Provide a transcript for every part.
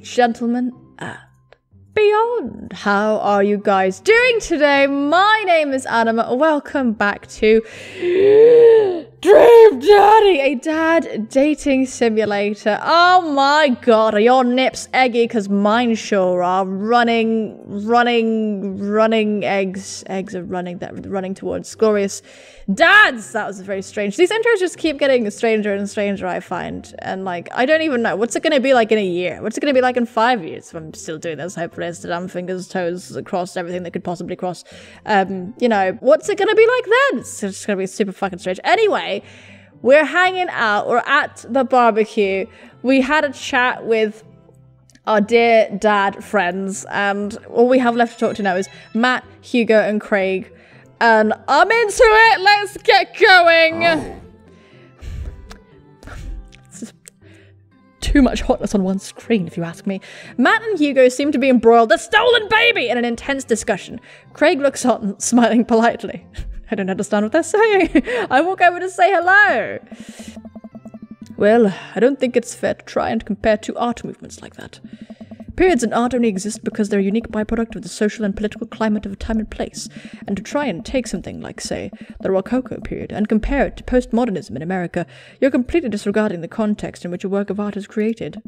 gentlemen, and beyond. How are you guys doing today? My name is Anima. Welcome back to Dream Daddy, a dad dating simulator. Oh my god, are your nips eggy? Because mine sure are. Running eggs. Eggs are running towards glorious dads. That was very strange. These intros just keep getting stranger and stranger, I find. And like, I don't even know. What's it going to be like in a year? What's it going to be like in 5 years if I'm still doing this? Hopefully it's damn fingers, toes, across everything that could possibly cross. You know, what's it going to be like then? It's just going to be super fucking strange. Anyway, we're hanging out. We're at the barbecue. We had a chat with our dear dad friends. And all we have left to talk to now is Matt, Hugo, and Craig. And I'm into it. Let's get going. Oh. It's just too much hotness on one screen, if you ask me. Matt and Hugo seem to be embroiled, the stolen baby, in an intense discussion. Craig looks on, smiling politely. I don't understand what they're saying. I walk over to say hello. Well, I don't think it's fair to try and compare two art movements like that. Periods in art only exist because they're a unique byproduct of the social and political climate of a time and place, and to try and take something like, say, the Rococo period and compare it to postmodernism in America, you're completely disregarding the context in which a work of art is created.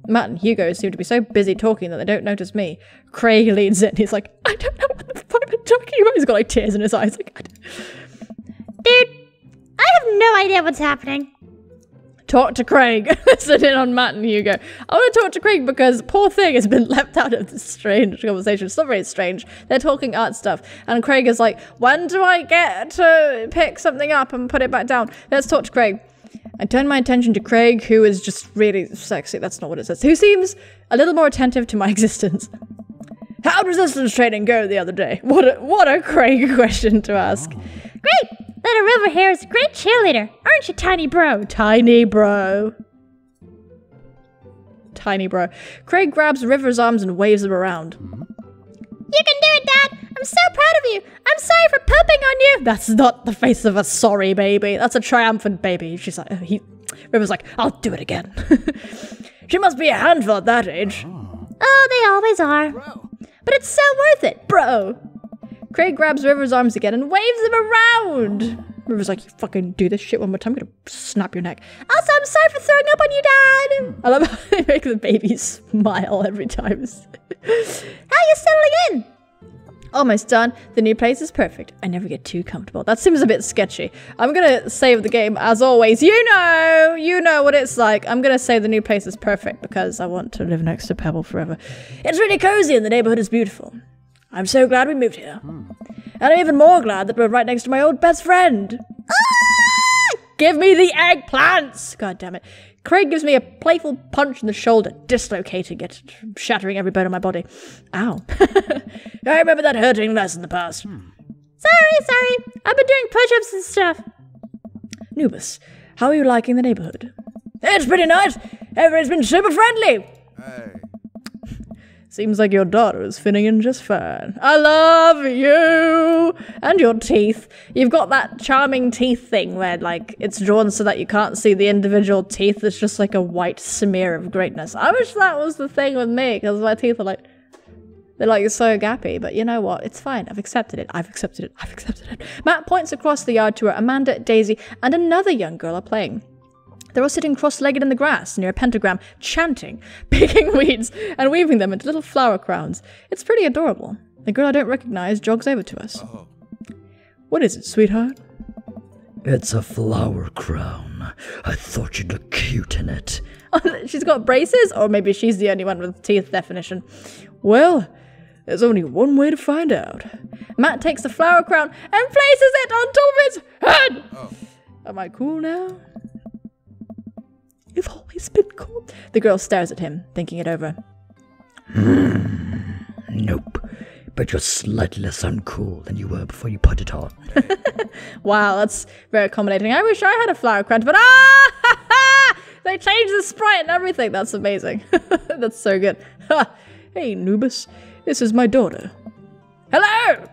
Matt and Hugo seem to be so busy talking that they don't notice me. Craig leans in. He's like, I don't know what the fuck they're talking about. He's got like tears in his eyes. Like, dude, I have no idea what's happening. Talk to Craig. Listen in on Matt and Hugo. I want to talk to Craig because poor thing has been left out of this strange conversation. It's not very strange. They're talking art stuff. And Craig is like, when do I get to pick something up and put it back down? Let's talk to Craig. I turn my attention to Craig, who is just really sexy. That's not what it says. Who seems a little more attentive to my existence. How'd resistance training go the other day? What a Craig question to ask. Great! Little River here is a great cheerleader. Aren't you, tiny bro? Tiny bro. Tiny bro. Craig grabs River's arms and waves them around. You can do it, Dad! I'm so proud of you! I'm sorry for pooping on you! That's not the face of a sorry baby. That's a triumphant baby. She's like, River's like, I'll do it again. She must be a handful at that age. Oh, they always are. Bro. But it's so worth it, bro. Craig grabs River's arms again and waves them around. River's like, you fucking do this shit one more time, I'm gonna snap your neck. Also, I'm sorry for throwing up on you, Dad. I love how they make the baby smile every time. How are you settling in? Almost done. The new place is perfect. I never get too comfortable. That seems a bit sketchy. I'm gonna save the game as always. You know what it's like. I'm gonna say the new place is perfect because I want to live next to Pebble forever. It's really cozy and the neighborhood is beautiful. I'm so glad we moved here. And I'm even more glad that we're right next to my old best friend. Ah! Give me the eggplants! God damn it. Craig gives me a playful punch in the shoulder, dislocating it, shattering every bone in my body. Ow. I remember that hurting less in the past. Sorry. I've been doing push-ups and stuff. Nubus, how are you liking the neighborhood? It's pretty nice. Everyone's been super friendly. Hey. Seems like your daughter is fitting in just fine. I love you! And your teeth. You've got that charming teeth thing where, like, it's drawn so that you can't see the individual teeth. It's just like a white smear of greatness. I wish that was the thing with me, because my teeth are like, they're like so gappy. But you know what? It's fine. I've accepted it. I've accepted it. Matt points across the yard to where Amanda, Daisy, and another young girl are playing. They're all sitting cross-legged in the grass near a pentagram, chanting, picking weeds, and weaving them into little flower crowns. It's pretty adorable. The girl I don't recognize jogs over to us. What is it, sweetheart? It's a flower crown. I thought you'd look cute in it. Oh, she's got braces? Or maybe she's the only one with teeth definition. Well, there's only one way to find out. Matt takes the flower crown and places it on top of its head! Oh. Am I cool now? You've always been cool. The girl stares at him, thinking it over. Nope. But you're slightly less uncool than you were before you put it on. Wow, that's very accommodating. I wish I had a flower crown, but they changed the sprite and everything. That's amazing. That's so good. Hey, Nubus. This is my daughter. Hello!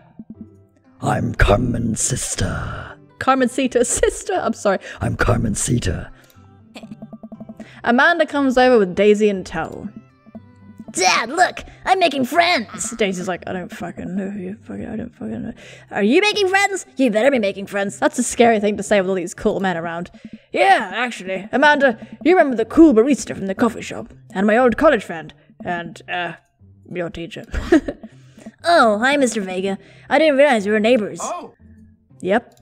I'm Carmen's sister. Carmencita's sister? I'm sorry. I'm Carmencita. Amanda comes over with Daisy in tow. Dad, look, I'm making friends. Daisy's like, I don't fucking know you. I don't fucking know. Are you making friends? You better be making friends. That's a scary thing to say with all these cool men around. Yeah, actually. Amanda, you remember the cool barista from the coffee shop? And my old college friend. And, your teacher. Oh, hi, Mr. Vega. I didn't realize we were neighbors. Oh. Yep.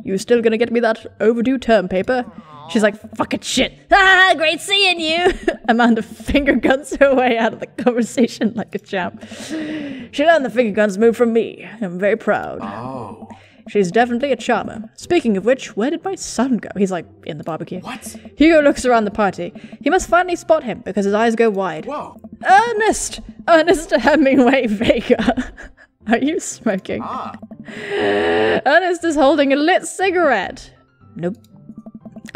You still gonna get me that overdue term paper? She's like, fucking shit. Ah, great seeing you. Amanda finger guns her way out of the conversation like a champ. She learned the finger guns move from me. I'm very proud. Oh. She's definitely a charmer. Speaking of which, where did my son go? He's like, in the barbecue. What? Hugo looks around the party. He must finally spot him because his eyes go wide. Whoa. Ernest Hemingway Vega. Are you smoking? Ah. Ernest is holding a lit cigarette. Nope.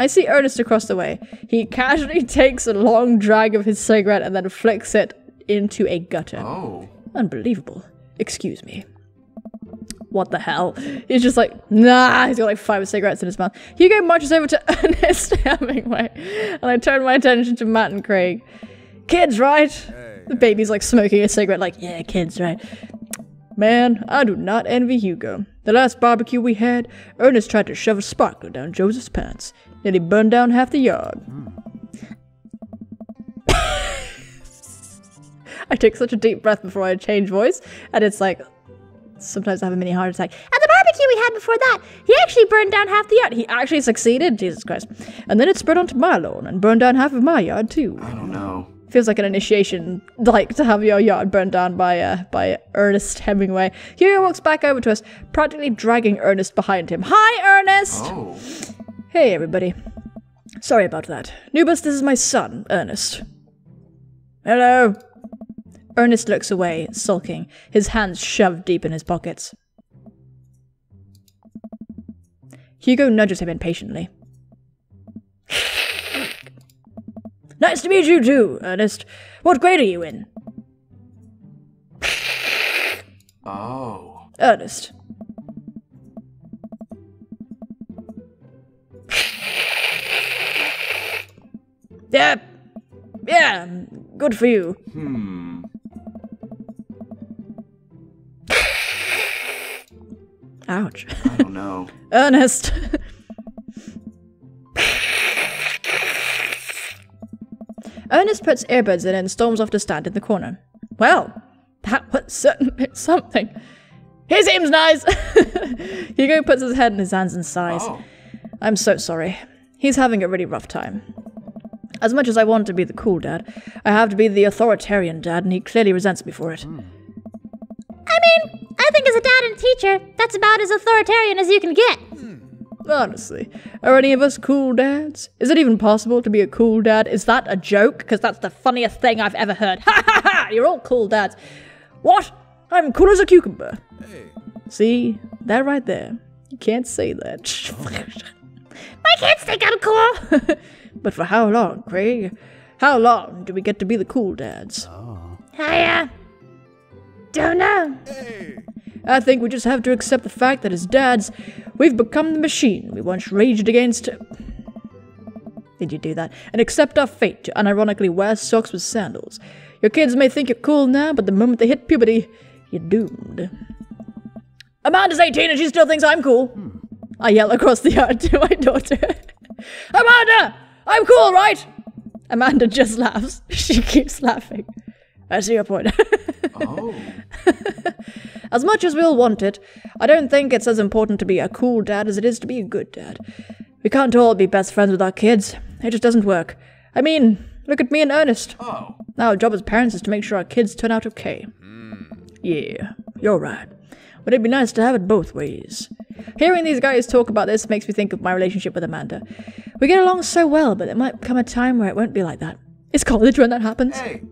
I see Ernest across the way. He casually takes a long drag of his cigarette and then flicks it into a gutter. Oh. Unbelievable. Excuse me. What the hell? He's just like, nah, he's got like 5 cigarettes in his mouth. Hugo marches over to Ernest Hemingway, and I turn my attention to Matt and Craig. Kids, right? Hey. The baby's like smoking a cigarette like, yeah, kids, right? Man, I do not envy Hugo. The last barbecue we had, Ernest tried to shove a sparkler down Joseph's pants. Nearly burned down half the yard. I take such a deep breath before I change voice, and it's like, sometimes I have a mini heart attack. At the barbecue we had before that, he actually burned down half the yard. He actually succeeded? Jesus Christ. And then it spread onto my lawn and burned down half of my yard, too. I don't know. Feels like an initiation, like, to have your yard burned down by Ernest Hemingway. Hugo walks back over to us, practically dragging Ernest behind him. Hi, Ernest! Oh. Hey, everybody. Sorry about that. Nubus, this is my son, Ernest. Hello. Ernest looks away, sulking, his hands shoved deep in his pockets. Hugo nudges him impatiently. Nice to meet you too, Ernest. What grade are you in? Oh. Ernest. Yeah, good for you. Ouch. I don't know. Ernest. Ernest puts earbuds in and storms off to stand in the corner. Well, that was certainly something. He seems nice. Hugo puts his head in his hands and sighs. Oh. I'm so sorry. He's having a really rough time. As much as I want to be the cool dad, I have to be the authoritarian dad, and he clearly resents me for it. I mean, I think as a dad and a teacher, that's about as authoritarian as you can get. Honestly, are any of us cool dads? Is it even possible to be a cool dad? Is that a joke? Because that's the funniest thing I've ever heard. Ha ha ha! You're all cool dads. What? I'm cool as a cucumber. Hey. See? That right there. You can't say that. My kids think I'm cool. But for how long, Craig? How long do we get to be the cool dads? I, don't know. Hey. I think we just have to accept the fact that as dads, we've become the machine we once raged against. Did you do that? And accept our fate to unironically wear socks with sandals. Your kids may think you're cool now, but the moment they hit puberty, you're doomed. Amanda's 18 and she still thinks I'm cool. I yell across the yard to my daughter. Amanda! I'm cool, right? Amanda just laughs. She keeps laughing. I see your point. Oh. As much as we all want it, I don't think it's as important to be a cool dad as it is to be a good dad. We can't all be best friends with our kids. It just doesn't work. I mean, look at me and Ernest. Oh. Our job as parents is to make sure our kids turn out okay. Yeah, you're right. But it'd be nice to have it both ways. Hearing these guys talk about this makes me think of my relationship with Amanda. We get along so well, but there might come a time where it won't be like that. It's college when that happens. Hey.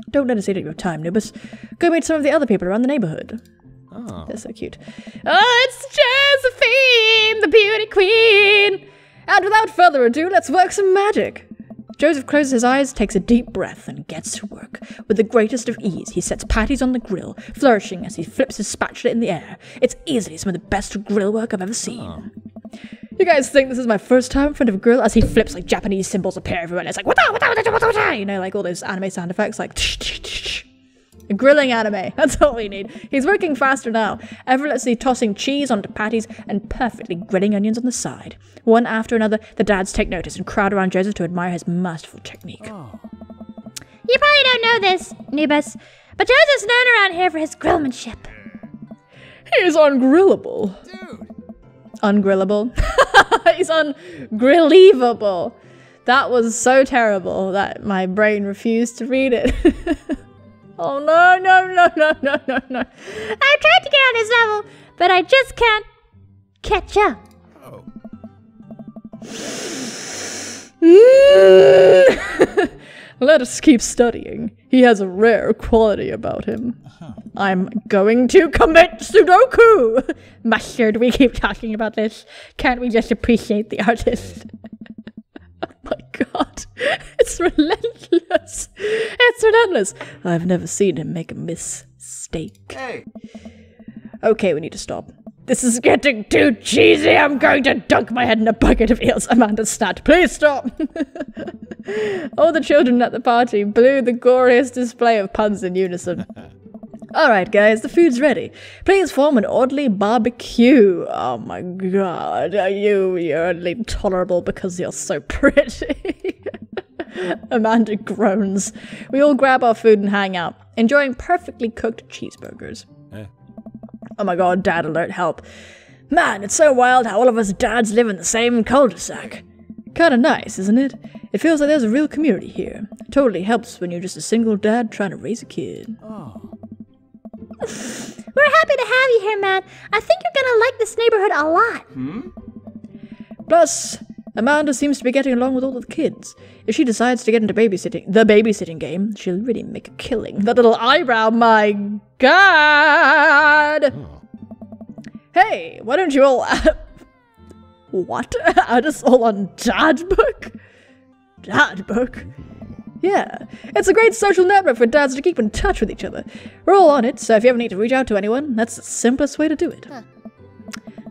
Don't let us eat at your time, Nubus. Go meet some of the other people around the neighborhood. Oh. They're so cute. Oh, it's Josephine, the beauty queen! And without further ado, let's work some magic. Joseph closes his eyes, takes a deep breath, and gets to work. With the greatest of ease, he sets patties on the grill, flourishing as he flips his spatula in the air. It's easily some of the best grill work I've ever seen. You guys think this is my first time in front of a grill? As he flips, like, Japanese symbols appear everywhere, and it's like, wata, you know, like all those anime sound effects, like, a grilling anime. That's all we need. He's working faster now, effortlessly tossing cheese onto patties and perfectly grilling onions on the side. One after another, the dads take notice and crowd around Joseph to admire his masterful technique. You probably don't know this, Nubus, but Joseph's known around here for his grillmanship. He is ungrillable. Dude. Ungrillable. He's ungrillevable. That was so terrible that my brain refused to read it. Oh no. I tried to get on his level, but I just can't catch up. Let us keep studying. He has a rare quality about him. I'm going to commit Sudoku! Master, do we keep talking about this? Can't we just appreciate the artist? Oh my god. It's relentless. It's relentless. I've never seen him make a mistake. Hey. Okay, we need to stop. This is getting too cheesy. I'm going to dunk my head in a bucket of eels. Amanda snapped. Please stop. All the children at the party blew the goriest display of puns in unison. Alright guys, the food's ready. Please form an orderly barbecue. Oh my god, you're only tolerable because you're so pretty. Amanda groans. We all grab our food and hang out, enjoying perfectly cooked cheeseburgers. Oh my god, dad alert, help. Man, it's so wild how all of us dads live in the same cul-de-sac. Kinda nice, isn't it? It feels like there's a real community here. It totally helps when you're just a single dad trying to raise a kid. We're happy to have you here, man. I think you're gonna like this neighborhood a lot. Plus, Amanda seems to be getting along with all the kids. If she decides to get into the babysitting game, she'll really make a killing. That little eyebrow, my god! Hey, why don't you all what? Add us all on DadBook? DadBook? Yeah, it's a great social network for dads to keep in touch with each other. We're all on it, so if you ever need to reach out to anyone, that's the simplest way to do it.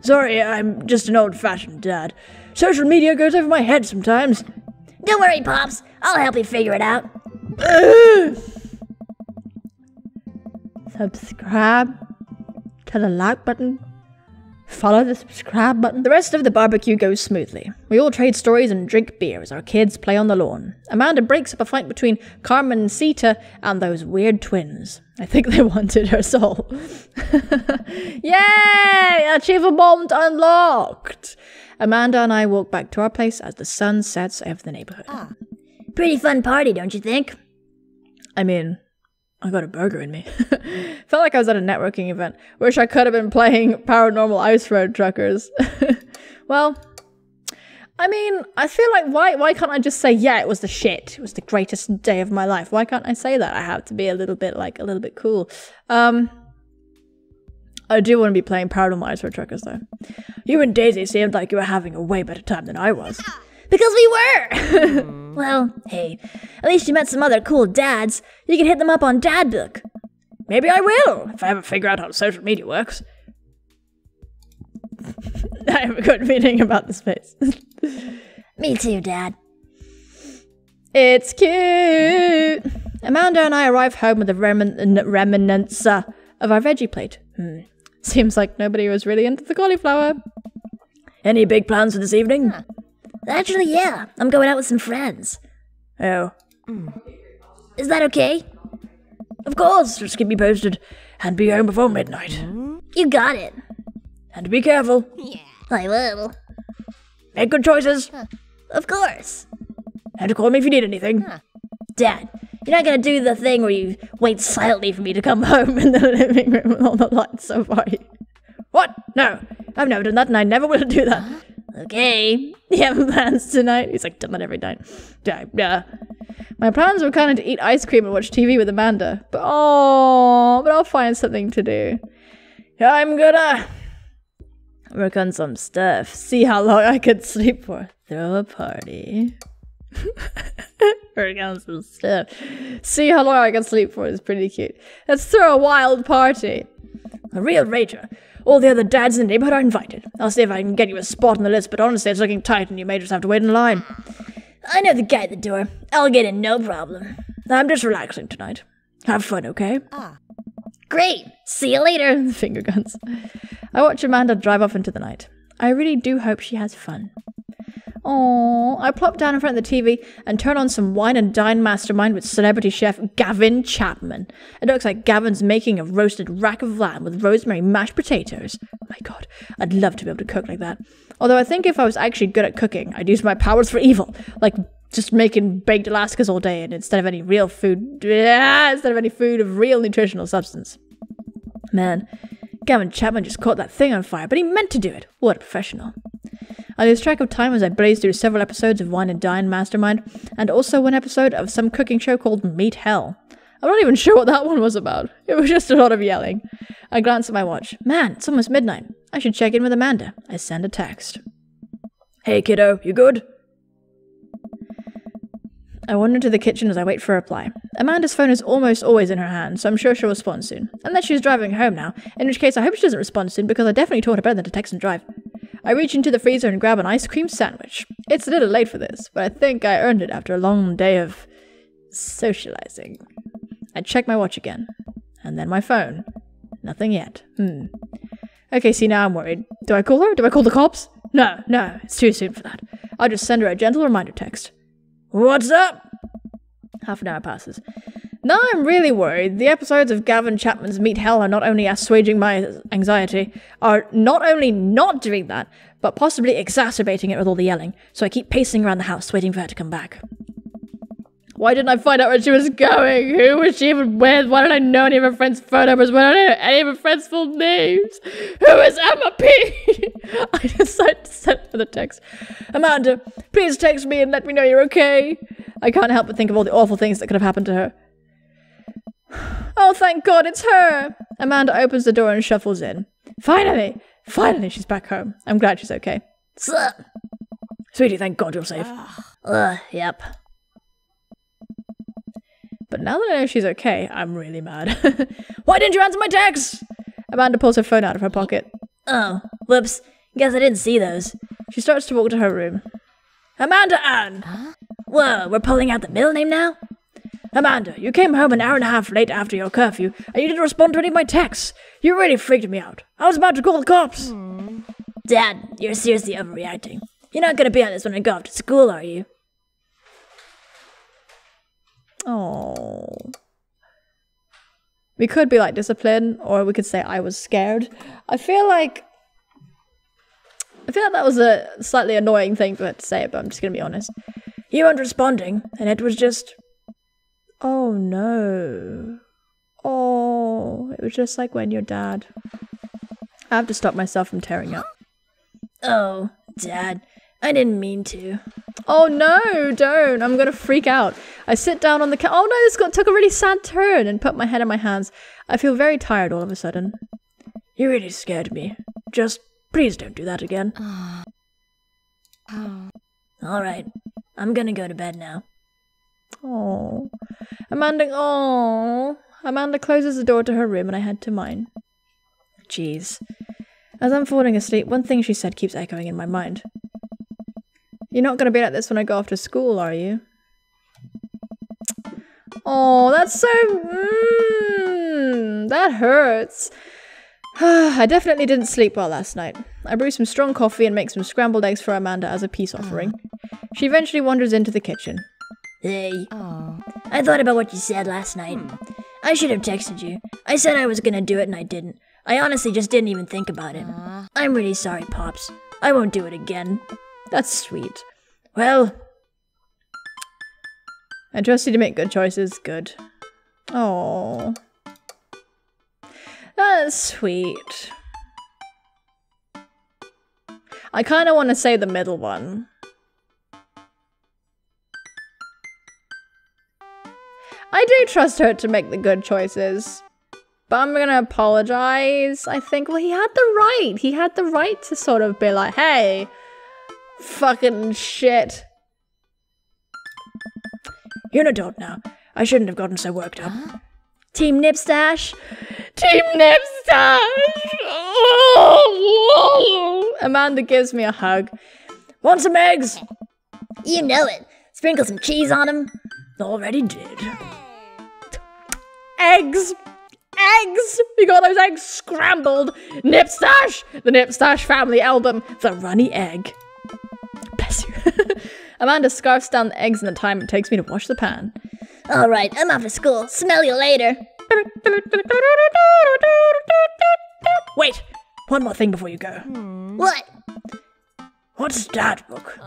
Sorry, I'm just an old-fashioned dad. Social media goes over my head sometimes. Don't worry, Pops. I'll help you figure it out. Subscribe to the like button. Follow the subscribe button. The rest of the barbecue goes smoothly. We all trade stories and drink beer as our kids play on the lawn. Amanda breaks up a fight between Carmen and Sita and those weird twins. I think they wanted her soul. Yay! Achievable unlocked! Amanda and I walk back to our place as the sun sets over the neighborhood. Pretty fun party, don't you think? I mean, I got a burger in me. Felt like I was at a networking event. Wish I could have been playing Paranormal Ice Road Truckers. Well, I mean, I feel like why can't I just say, yeah, it was the shit. It was the greatest day of my life. Why can't I say that? I have to be a little bit cool. I do want to be playing Paranormal Ice Road Truckers though. You and Daisy seemed like you were having a way better time than I was. Because we were! Well, hey, at least you met some other cool dads. You can hit them up on DadBook. Maybe I will, if I ever figure out how social media works. I have a good feeling about this place. Me too, Dad. It's cute! Amanda and I arrive home with the remnants of our veggie plate. Seems like nobody was really into the cauliflower. Any big plans for this evening? Actually, yeah. I'm going out with some friends. Oh. Is that okay? Of course, just keep me posted. And be home before midnight. You got it. And be careful. Yeah, I will. Make good choices. Of course. And call me if you need anything. Dad, you're not gonna do the thing where you wait silently for me to come home in the living room with all the lights so bright. What? No, I've never done that and I never will do that. Okay. You have plans tonight? He's like, done that every night. Yeah. My plans were kind of to eat ice cream and watch TV with Amanda. But I'll find something to do. I'm gonna work on some stuff. See how long I can sleep for. Throw a party. Work on some stuff. See how long I can sleep for is pretty cute. Let's throw a wild party. A real rager. All the other dads in the neighborhood are invited. I'll see if I can get you a spot on the list, but honestly, it's looking tight and you may just have to wait in line. I know the guy at the door. I'll get in, no problem. I'm just relaxing tonight. Have fun, okay? Great. See you later. Finger guns. I watch Amanda drive off into the night. I really do hope she has fun. Aww, I plop down in front of the TV and turn on some Wine and Dine Mastermind with celebrity chef Gavin Chapman. It looks like Gavin's making a roasted rack of lamb with rosemary mashed potatoes. Oh my god, I'd love to be able to cook like that. Although I think if I was actually good at cooking, I'd use my powers for evil. Like just making baked Alaskas all day and instead of any food of real nutritional substance. Man, Gavin Chapman just caught that thing on fire, but he meant to do it. What a professional. I lose track of time as I blaze through several episodes of Wine and Dine Mastermind, and also one episode of some cooking show called Meat Hell. I'm not even sure what that one was about. It was just a lot of yelling. I glance at my watch. Man, it's almost midnight. I should check in with Amanda. I send a text. Hey kiddo, you good? I wander into the kitchen as I wait for a reply. Amanda's phone is almost always in her hand, so I'm sure she'll respond soon. Unless she's driving home now, in which case I hope she doesn't respond soon because I definitely taught her better than to text and drive. I reach into the freezer and grab an ice cream sandwich. It's a little late for this, but I think I earned it after a long day of socializing. I check my watch again. And then my phone. Nothing yet. Okay, see, now I'm worried. Do I call her? Do I call the cops? No, it's too soon for that. I'll just send her a gentle reminder text. What's up? Half an hour passes. Now I'm really worried. The episodes of Gavin Chapman's Meat Hell are not only assuaging my anxiety, are not only not doing that, but possibly exacerbating it with all the yelling, so I keep pacing around the house waiting for her to come back. Why didn't I find out where she was going? Who was she even with? Why don't I know any of her friends' phone numbers? Why don't I know any of her friends' full names? Who is Emma P? I decide to send her the text. Amanda, please text me and let me know you're okay. I can't help but think of all the awful things that could have happened to her. Oh, thank God, it's her! Amanda opens the door and shuffles in. Finally she's back home. I'm glad she's okay. Sup? Sweetie, thank God you're safe. Yep. But now that I know she's okay, I'm really mad. Why didn't you answer my text? Amanda pulls her phone out of her pocket. Oh, whoops. Guess I didn't see those. She starts to walk to her room. Amanda Ann! Huh? Whoa, we're pulling out the middle name now? Amanda, you came home an hour and a half late after your curfew, and you didn't respond to any of my texts. You really freaked me out. I was about to call the cops. Dad, you're seriously overreacting. You're not gonna be on this when I go off to school, are you? Oh. We could be like discipline, or we could say I was scared. I feel like that was a slightly annoying thing for her to say, but I'm just gonna be honest. You weren't responding, and it was just... Oh no. Oh, it was just like when your dad... I have to stop myself from tearing up. Oh, Dad, I didn't mean to. Oh no, don't. I'm gonna freak out. I sit down on the couch. Oh no, took a really sad turn and put my head in my hands. I feel very tired all of a sudden. You really scared me. Just please don't do that again. Alright, I'm gonna go to bed now. Oh, Amanda closes the door to her room and I head to mine. Jeez. As I'm falling asleep, one thing she said keeps echoing in my mind. You're not going to be like this when I go off to school, are you? Oh, that's so... that hurts. I definitely didn't sleep well last night. I brew some strong coffee and make some scrambled eggs for Amanda as a peace offering. She eventually wanders into the kitchen. Hey. I thought about what you said last night. I should have texted you. I said I was gonna do it and I didn't. I honestly just didn't even think about it. I'm really sorry, Pops. I won't do it again. That's sweet. Well, I trust you to make good choices. Good. Oh, that's sweet. I kind of want to say the middle one. I do trust her to make the good choices. But I'm gonna apologize, I think. Well, he had the right. He had the right to sort of be like, hey, fucking shit. You're an adult now. I shouldn't have gotten so worked up. Team Nipstash? Team Nipstash! Amanda gives me a hug. Want some eggs? You know it. Sprinkle some cheese on them. Already did. Eggs! Eggs! We got those eggs scrambled. Nipstash! The Nipstash family album. The runny egg. Bless you. Amanda scarfs down the eggs in the time it takes me to wash the pan. Alright, I'm off to school. Smell you later. Wait! One more thing before you go. What? What's DadBook?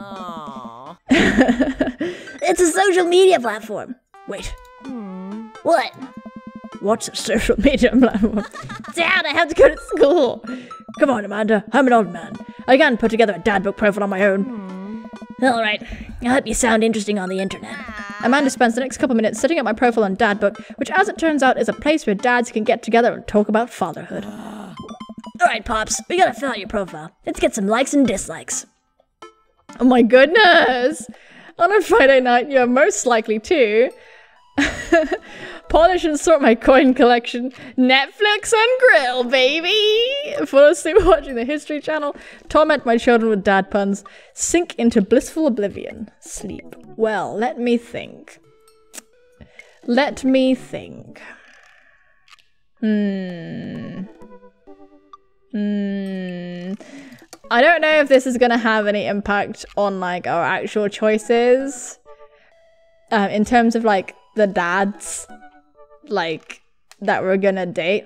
It's a social media platform. Wait. What? What's a social media platform? Dad, I have to go to school. Come on, Amanda. I'm an old man. I can't put together a DadBook profile on my own. Alright, I hope you sound interesting on the internet. Amanda spends the next couple minutes setting up my profile on DadBook, which as it turns out is a place where dads can get together and talk about fatherhood. Alright, Pops, we gotta fill out your profile. Let's get some likes and dislikes. Oh my goodness! On a Friday night, you're most likely to polish and sort my coin collection, Netflix and grill, baby! Fall asleep watching the History Channel, torment my children with dad puns, sink into blissful oblivion, sleep. Well, let me think. Let me think. I don't know if this is gonna have any impact on like our actual choices in terms of like the dads like that we're gonna date,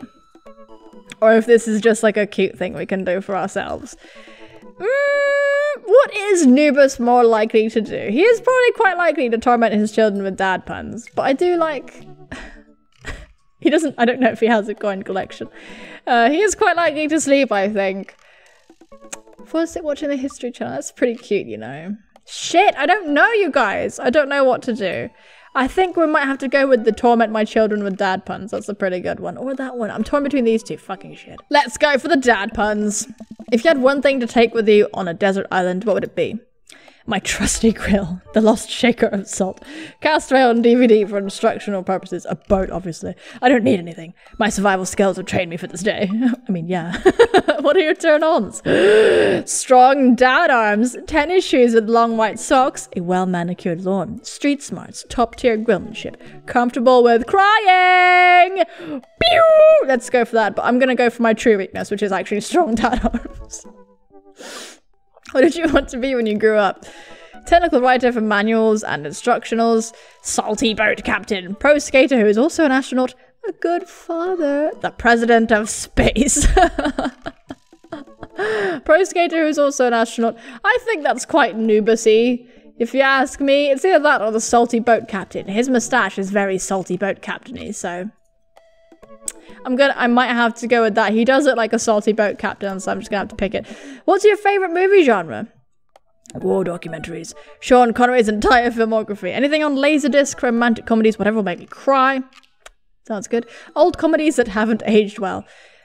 or if this is just like a cute thing we can do for ourselves. What is Nubus more likely to do? He is probably quite likely to torment his children with dad puns, but I do like he doesn't, I don't know if he has a coin collection. He is quite likely to sleep, I think. First, watching the History Channel, that's pretty cute, you know. Shit, I don't know, you guys. I don't know what to do. I think we might have to go with the torment my children with dad puns. That's a pretty good one. Or that one. I'm torn between these two. Fucking shit. Let's go for the dad puns. If you had one thing to take with you on a desert island, what would it be? My trusty grill, the lost shaker of salt, castaway on DVD for instructional purposes, a boat, obviously. I don't need anything. My survival skills have trained me for this day. I mean, yeah. What are your turn-ons? Strong dad arms, tennis shoes with long white socks, a well-manicured lawn, street smarts, top-tier grillmanship, comfortable with crying! Pew! Let's go for that, but I'm gonna go for my true weakness, which is actually strong dad arms. What did you want to be when you grew up? Technical writer for manuals and instructionals, salty boat captain, pro skater who is also an astronaut, a good father, the president of space. Pro skater who is also an astronaut. I think that's quite Nubus-y. If you ask me, it's either that or the salty boat captain. His moustache is very salty boat captain-y, so I might have to go with that. He does look like a salty boat captain, so I'm just gonna have to pick it. What's your favorite movie genre? War documentaries. Sean Connery's entire filmography. Anything on Laserdisc, romantic comedies, whatever will make me cry. Sounds good. Old comedies that haven't aged well.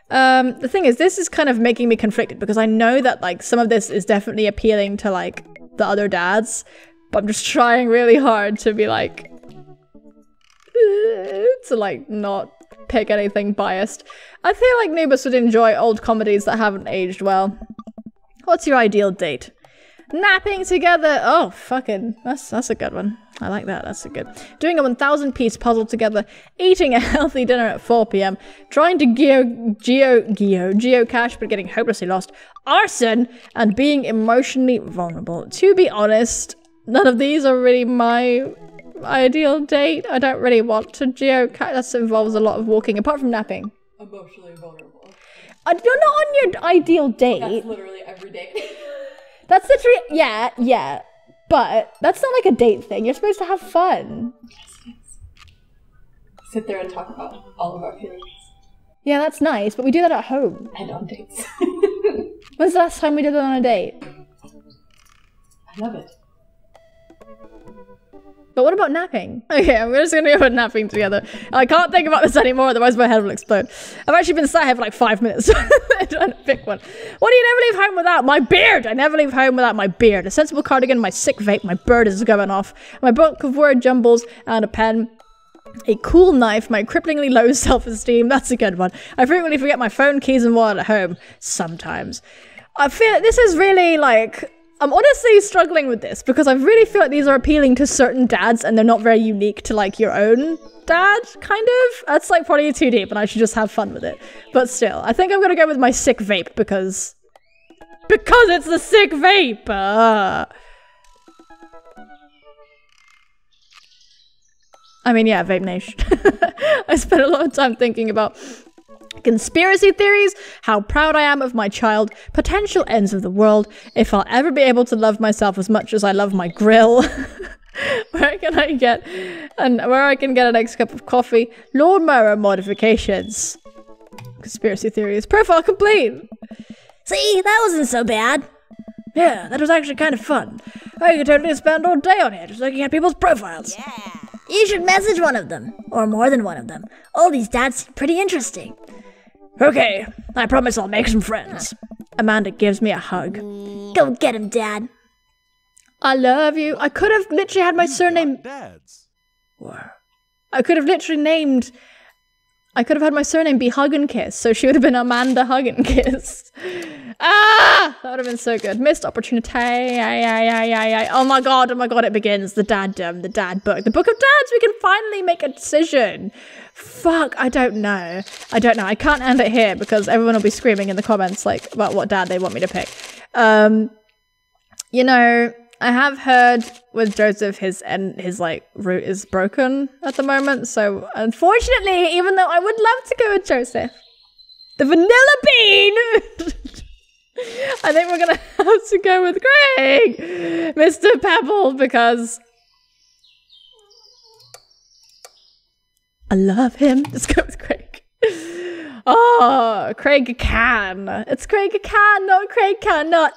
The thing is, this is kind of making me conflicted because I know that like some of this is definitely appealing to like the other dads, but I'm just trying really hard to be like to like not pick anything biased. I feel like Nubus would enjoy old comedies that haven't aged well. What's your ideal date? Napping together. Oh, fucking, that's a good one. I like that, that's a good. Doing a 1,000-piece puzzle together, eating a healthy dinner at 4 p.m, trying to geocache but getting hopelessly lost, arson, and being emotionally vulnerable. To be honest, none of these are really my ideal date. I don't really want to geocache. That involves a lot of walking, apart from napping. Emotionally vulnerable. You're not on your ideal date. That's literally every date. That's literally, yeah. But that's not like a date thing. You're supposed to have fun. Sit there and talk about all of our feelings. Yeah, that's nice, but we do that at home. And on dates. When's the last time we did that on a date? I love it. But what about napping? Okay, I'm just gonna go with napping together. I can't think about this anymore, otherwise my head will explode. I've actually been sat here for like 5 minutes trying to pick one. What do you never leave home without? My beard! I never leave home without my beard. A sensible cardigan, my sick vape, my bird is going off, my book of word jumbles, and a pen. A cool knife, my cripplingly low self-esteem. That's a good one. I frequently forget my phone, keys, and wallet at home. Sometimes. I feel like this is really like... I'm honestly struggling with this because I really feel like these are appealing to certain dads and they're not very unique to like your own dad, kind of. That's like probably too deep and I should just have fun with it. But still, I think I'm gonna go with my sick vape because it's the sick vape. I mean, yeah, Vape Nation. I spent a lot of time thinking about conspiracy theories, how proud I am of my child, potential ends of the world, if I'll ever be able to love myself as much as I love my grill, where I can get a next cup of coffee, lawnmower modifications, conspiracy theories, profile complete. See, that wasn't so bad. Yeah, that was actually kind of fun. I could totally spend all day on it, just looking at people's profiles. Yeah. You should message one of them, or more than one of them. All these dads seem pretty interesting. Okay, I promise I'll make some friends. Amanda gives me a hug. Go get him, Dad. I love you. I could have literally had my surname... DADS. I could have had my surname be Hug and Kiss, so she would have been Amanda Hug and Kiss. Ah! That would have been so good. Missed opportunity. Oh my god, it begins. The DadBook. The Book of Dads, we can finally make a decision. Fuck, I don't know. I can't end it here because everyone will be screaming in the comments like about what dad they want me to pick. You know, I have heard with Joseph his like root is broken at the moment, so unfortunately, even though I would love to go with Joseph, the vanilla bean, I think we're gonna have to go with Craig, Mr. Pebble, because I love him. Let's go with Craig. Oh, Craig can. It's Craig can, not Craig cannot.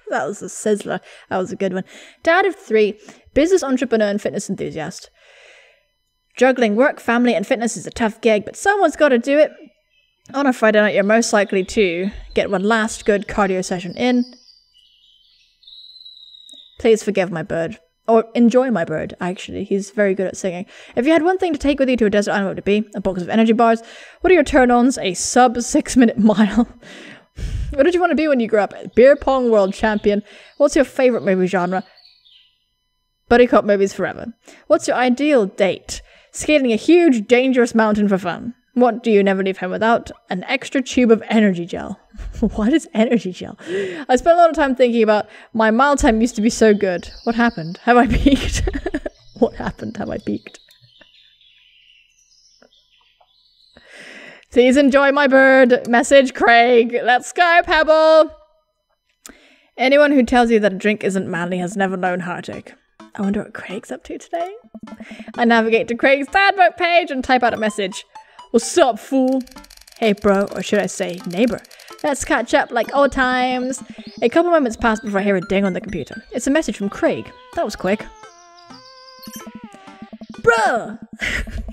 That was a sizzler. That was a good one. Dad of 3, business entrepreneur and fitness enthusiast. Juggling work, family, and fitness is a tough gig, but someone's got to do it. On a Friday night, you're most likely to get one last good cardio session in. Please forgive my bird. Or enjoy my bird, actually. He's very good at singing. If you had one thing to take with you to a desert island, what would it be? A box of energy bars. What are your turn-ons? A sub 6-minute mile. What did you want to be when you grew up? Beer pong world champion. What's your favorite movie genre? Buddy cop movies forever. What's your ideal date? Scaling a huge, dangerous mountain for fun. What do you never leave home without? An extra tube of energy gel. What is energy gel? I spent a lot of time thinking about my mile time used to be so good. What happened? Have I peaked? What happened? Have I peaked? Please enjoy my bird. Message Craig. Let's go, Pebble. Anyone who tells you that a drink isn't manly has never known heartache. I wonder what Craig's up to today. I navigate to Craig's DadBook page and type out a message. What's up, fool? Hey, bro, or should I say neighbor? Let's catch up like old times. A couple moments pass before I hear a ding on the computer. It's a message from Craig. That was quick. Bro!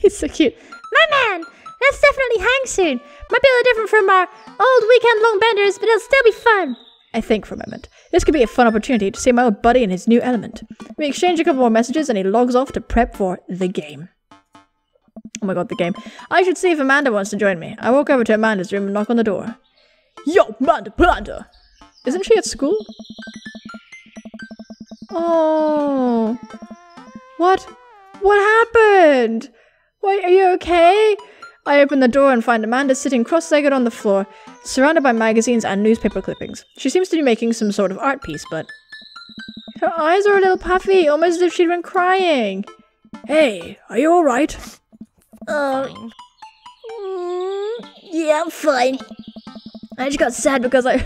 He's so cute. My man! Let's definitely hang soon. Might be a little different from our old weekend-long benders, but it'll still be fun. I think for a moment. This could be a fun opportunity to see my old buddy in his new element. We exchange a couple more messages and he logs off to prep for the game. Oh my god, the game. I should see if Amanda wants to join me. I walk over to Amanda's room and knock on the door. Yo, Amanda! Isn't she at school? Oh. What? What happened? Wait, are you okay? I open the door and find Amanda sitting cross-legged on the floor, surrounded by magazines and newspaper clippings. She seems to be making some sort of art piece, but her eyes are a little puffy, almost as if she'd been crying. Hey, are you alright? Yeah, I'm fine. I just got sad because I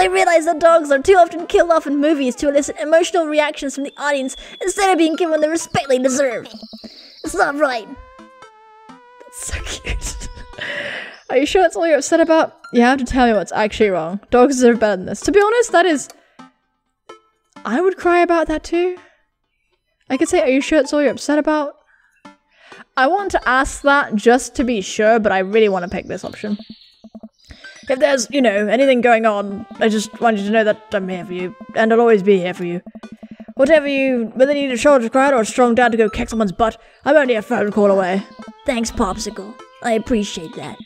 realized that dogs are too often killed off in movies to elicit emotional reactions from the audience instead of being given the respect they deserve. It's not right. That's so cute. Are you sure that's all you're upset about? You have to tell me what's actually wrong. Dogs deserve better than this. To be honest, that is... I would cry about that too. I could say, are you sure it's all you're upset about? I want to ask that just to be sure, but I really want to pick this option. If there's, you know, anything going on, I just want you to know that I'm here for you, and I'll always be here for you. Whether you need a shoulder to cry or a strong dad to go kick someone's butt, I'm only a phone call away. Thanks, Popsicle. I appreciate that.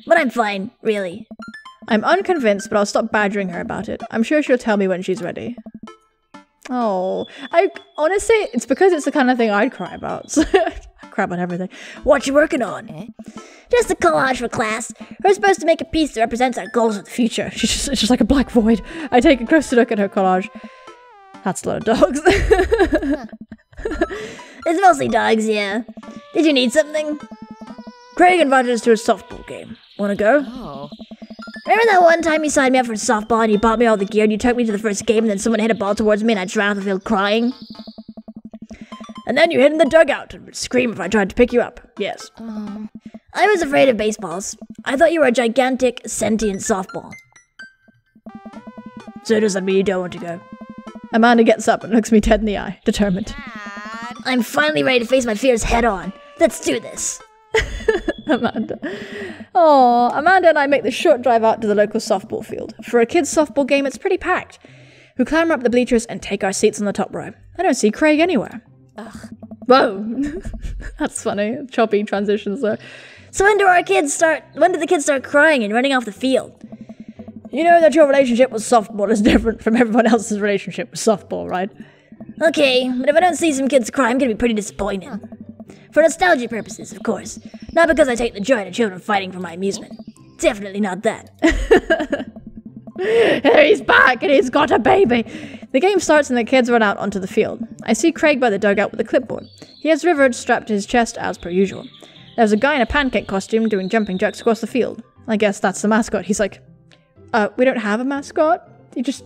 But I'm fine, really. I'm unconvinced, but I'll stop badgering her about it. I'm sure she'll tell me when she's ready. Oh, honestly, it's because it's the kind of thing I'd cry about. So I cry about everything. What you working on? Just a collage for class. We're supposed to make a piece that represents our goals of the future. It's just like a black void. I take a closer look at her collage. That's a lot of dogs. It's mostly dogs, yeah. Did you need something? Craig invited us to a softball game. Wanna go? Oh. Remember that one time you signed me up for softball and you bought me all the gear and you took me to the first game and then someone hit a ball towards me and I ran off the field crying? And then you hid in the dugout and would scream if I tried to pick you up. Yes. I was afraid of baseballs. I thought you were a gigantic, sentient softball. So does that mean you don't want to go? Amanda gets up and looks me dead in the eye, determined. I'm finally ready to face my fears head on. Let's do this. Amanda. Oh, Amanda and I make the short drive out to the local softball field. For a kids' softball game, it's pretty packed. We clamber up the bleachers and take our seats on the top row. I don't see Craig anywhere. Ugh. Whoa. That's funny. Choppy transitions there. So when did the kids start crying and running off the field? You know that your relationship with softball is different from everyone else's relationship with softball, right? Okay, but if I don't see some kids cry, I'm gonna be pretty disappointed. For nostalgia purposes, of course. Not because I take the joy in children fighting for my amusement. Definitely not that. He's back and he's got a baby. The game starts and the kids run out onto the field. I see Craig by the dugout with a clipboard. He has River strapped to his chest as per usual. There's a guy in a pancake costume doing jumping jacks across the field. I guess that's the mascot. He's like, we don't have a mascot. He just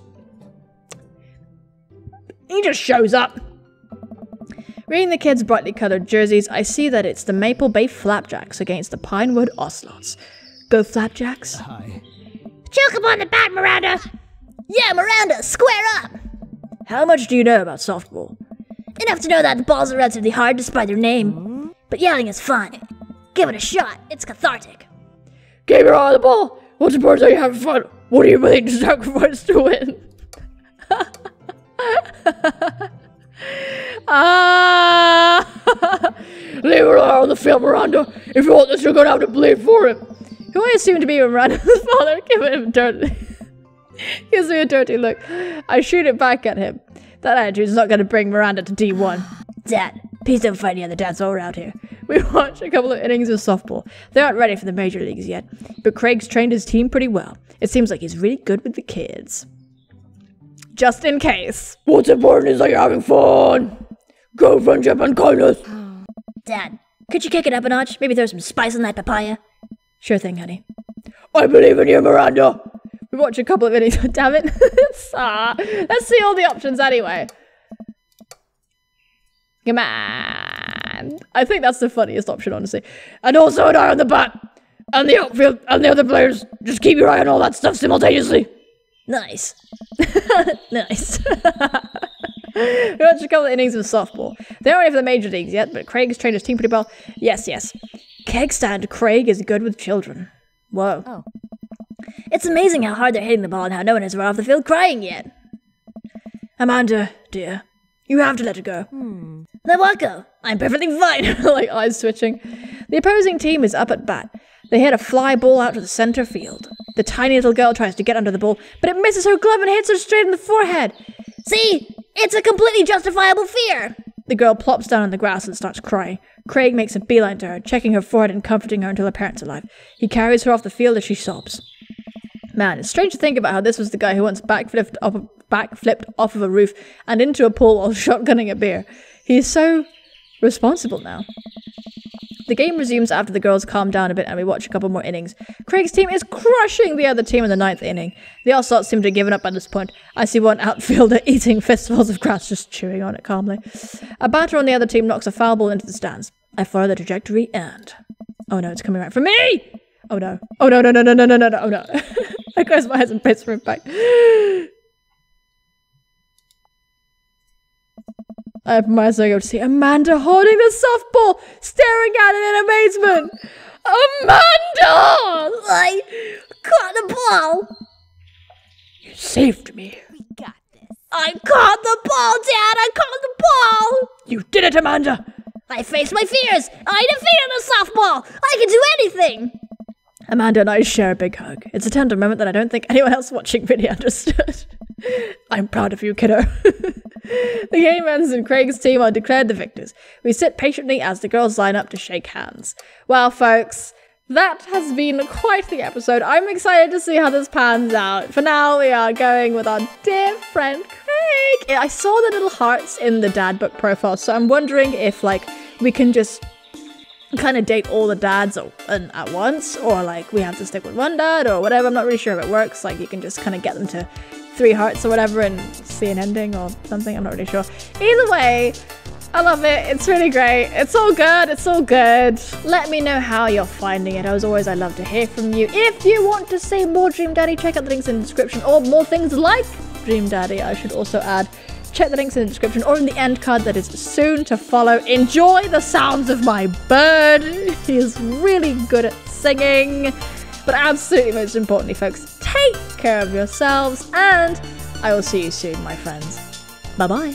shows up. Reading the kids' brightly coloured jerseys, I see that it's the Maple Bay Flapjacks against the Pinewood Ocelots. Go Flapjacks. Hi. Choke him on the bat, Miranda! Yeah, Miranda, square up! How much do you know about softball? Enough to know that the balls are relatively hard despite their name. But yelling is fun. Give it a shot, it's cathartic. Keep your eye on the ball! What's important so you have fun? What are you willing to sacrifice to win? Leave her on the field, Miranda. If you want this, you're gonna have to bleed for it. Who I assume to be Miranda's father, gives me a dirty look. I shoot it back at him. That attitude's not gonna bring Miranda to D1. Dad, please don't fight any other dads all around here. We watch a couple of innings of softball. They aren't ready for the major leagues yet, but Craig's trained his team pretty well. It seems like he's really good with the kids. Just in case. What's important is that you're having fun. Go friendship and kindness. Dad, could you kick it up a notch? Maybe throw some spice on that papaya? Sure thing, honey. I believe in you, Miranda. We watch a couple of innings. Damn it. Let's see all the options anyway. Come on. I think that's the funniest option, honestly. And also an eye on the bat. And the outfield. And the other players. Just keep your eye on all that stuff simultaneously. Nice. Nice. We watched a couple of innings of softball. They aren't ready for the major leagues yet, but Craig's trained his team pretty well. Yes. Keg stand Craig is good with children. Whoa. Oh. It's amazing how hard they're hitting the ball and how no one has run off the field crying yet. Amanda, dear, you have to let it go. Let what go? I'm perfectly fine. Like eyes switching. The opposing team is up at bat. They hit a fly ball out to the center field. The tiny little girl tries to get under the ball, but it misses her glove and hits her straight in the forehead. See? It's a completely justifiable fear. The girl plops down on the grass and starts crying. Craig makes a beeline to her, checking her forehead and comforting her until her parents are alive. He carries her off the field as she sobs. Man, it's strange to think about how this was the guy who once backflipped off of a roof and into a pool while shotgunning a beer. He is so responsible now. The game resumes after the girls calm down a bit and we watch a couple more innings. Craig's team is crushing the other team in the 9th inning. The Ocelots seem to have given up at this point. I see one outfielder eating fistfuls of grass, just chewing on it calmly. A batter on the other team knocks a foul ball into the stands. I follow the trajectory and... Oh no, it's coming right for me! Oh no. Oh no, oh no. I close my eyes and brace for impact. I open my eyes and I go to see Amanda holding the softball, staring at it in amazement. Amanda! caught the ball! You saved me. I caught the ball, Dad! I caught the ball! You did it, Amanda! I faced my fears! I defeated the softball! I can do anything! Amanda and I share a big hug. It's a tender moment that I don't think anyone else watching really understood. I'm proud of you, kiddo. The game ends and Craig's team are declared the victors. We sit patiently as the girls line up to shake hands. Well, folks, that has been quite the episode. I'm excited to see how this pans out. For now, we are going with our dear friend Craig. I saw the little hearts in the DadBook profile, so I'm wondering if, like, we can just kind of date all the dads at once, or like we have to stick with one dad or whatever. I'm not really sure if it works. Like you can just kind of get them to 3 hearts or whatever and see an ending or something. I'm not really sure. Either way, I love it. It's really great. It's all good. It's all good. Let me know how you're finding it. As always, I love to hear from you. If you want to see more Dream Daddy, check out the links in the description, or more things like Dream Daddy, I should also add. Check the links in the description or in the end card that is soon to follow. Enjoy the sounds of my bird. He is really good at singing. But absolutely most importantly, folks, take care of yourselves, and I will see you soon, my friends. Bye-bye.